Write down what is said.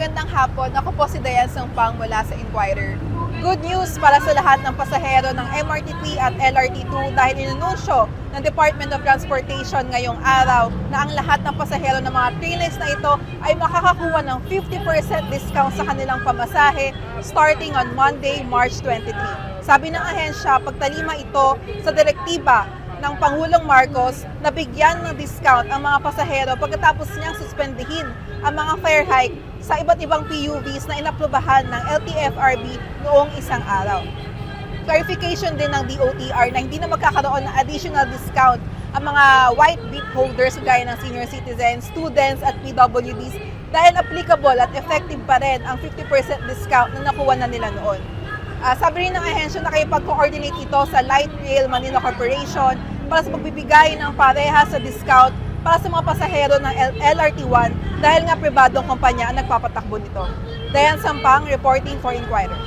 Magandang hapon. Ako po si Dayan Sampang mula sa Inquirer. Good news para sa lahat ng pasahero ng MRT3 at LRT2 dahil inununsyo ng Department of Transportation ngayong araw na ang lahat ng pasahero ng mga train lines na ito ay makakakuha ng 50% discount sa kanilang pamasahe starting on Monday, March 23. Sabi ng ahensya, pagtalima ito sa direktiba ng Pangulong Marcos na bigyan ng discount ang mga pasahero pagkatapos niyang suspendihin ang mga fare hike sa iba't ibang PUVs na inaprubahan ng LTFRB noong isang araw. Clarification din ng DOTR na hindi na magkakaroon ng additional discount ang mga white beat holders gaya ng senior citizens, students at PWDs dahil applicable at effective pa rin ang 50% discount na nakuha na nila noon. Sabi rin ng ahensya na kayo pag-coordinate ito sa Light Rail Manila Corporation para sa pagbibigay ng pareha sa discount para sa mga pasahero ng LRT1 dahil nga pribadong kumpanya ang nagpapatakbo nito. Dayan Sampang, reporting for Inquirer.